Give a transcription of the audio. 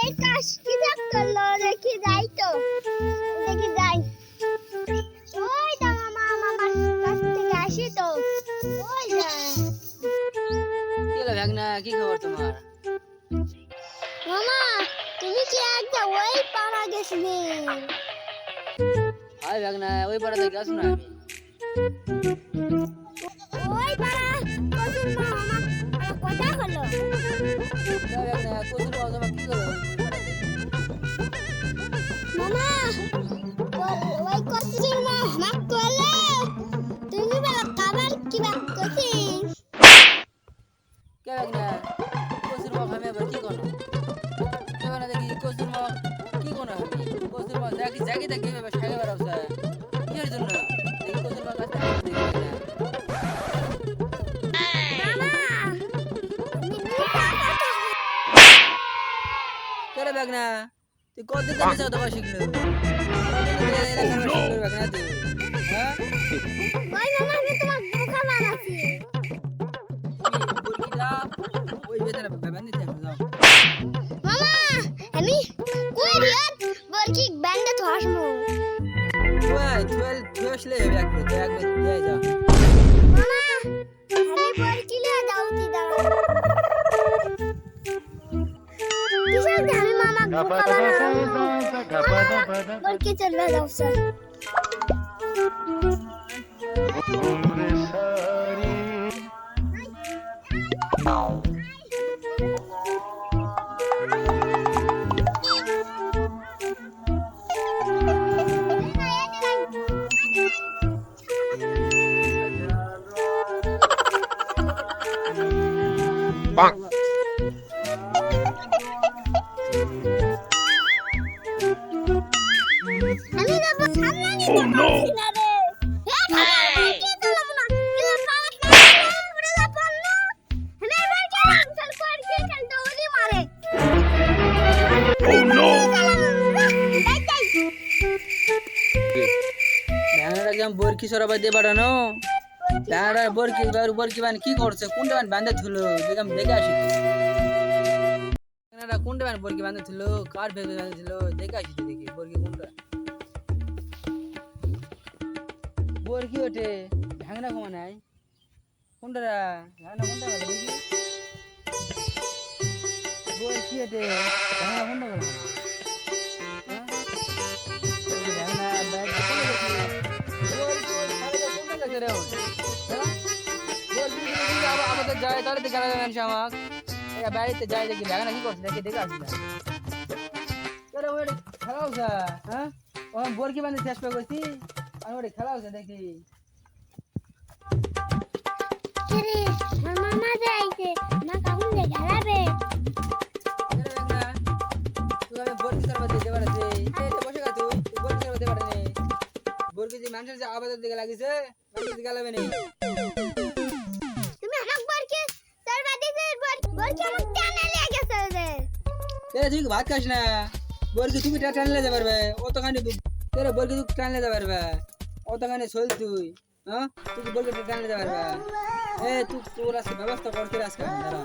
এই কাজ কি করলো দেখি যাই তো দেখি যাই ওই দা মামা কাছ থেকে আসি তো ওই যা কি হলো ভাগনা, কি খবর তোমার? মামা তুমি কি একটা ওই পাড়া গেছিলে হাই ভাগনা, ওই পাড়াতে গেছ না আমি। ওই পাড়া কসুর মামা কথা হলো ভাগনা কোথায় পাওয়া যাবে, কি করো মামা ওই কসুর মামা কলে তুমি বলা খাবার কি বাক করছিস কে ভাগনা? কসুর মা খামে আবার কি করো? কে ভাগনা দেখি কসুর মা কি করো? আমি কসুর মা জাগি জাগি দেখি ভাবে সাগে বেরাবছে কি এর জন্য দেখি কসুর মা কাছে দেখি না। কে রে ভাগনা, তুই কতদিন ধরে চাও তোমার শিখলো? কতদিন ধরে এরা খারাপ শিখলো ভাগনা তুই? হ্যাঁ ওই মামা আমি তোমার বোকা বানাচ্ছি ওই বেতারা বাবানি যাও যাও। মামা আমি কই রিয়াদ বরকি ব্যান্ডে তো হাসমু তুই আসলে একবার দিয়ে যা। মামা আমি বরকি লিয়া যাউতি দাঁড়া কিসের আমি মামা বোকা বানাবো বরকি চলবে যাওছে আমি না সামনে নিতে পারছি না রে কি দিলাম না এটা পাওয়ার না উড়ে যা পড়লো আমি এবার ক্যান্সেল করছি কেন দৌড়ি মারে ব্যাংরা কেমন বরকি সরাবাই দিয়ে বাড়ানো ব্যাংরা বরকি বরকি বান কি করছে, কোনটা বান বান্ধে থুলো দেখে আমি দেখে আসি। ব্যাংরা কোনটা বান বরকি বান্ধে থুলো, কার ভেবে বান্ধে থুলো দেখে আসি তো দেখি বরকি কোনটা বরকি ওঠে ভ্যাংরা কমা নাই কোনটা ভ্যাংরা কোনটা গেল দেখি বরকি ওঠে ভ্যাংরা কোনটা গেল যায় তাহলে দেখা যাবে আমাকে বাড়িতে যাই দেখি দেখা না কি করছে দেখে দেখে আসি খেলা হচ্ছে। হ্যাঁ ও বরকি বান্ধে চেষ্টা করছি আমি ওটা খেলা হচ্ছে দেখি আরে মামা যাইছে না কাকুন যে গেলাবে বরকি সারবা দিতে পারছে বসে গা তুই বরকি সারবা দিতে পারে বরকি যে মানুষের যে আবাদের দিকে লাগিছে মানুষের দিকে লাগাবে নেই তুমি আমাক বরকি সারবা দিতে বরকি আমাক টানে লিয়ে গেছে রে তুই ভাত খাস না বরকি তুমি টানলে যেতে পারবে অতখানি বরকি তুই টানলে যেতে পারবে অতখানি চল তুই হ্যাঁ তুই বরকি টানলে যেতে পারবে তুই তোর আজকে ব্যবস্থা করতে আজকে দাঁড়া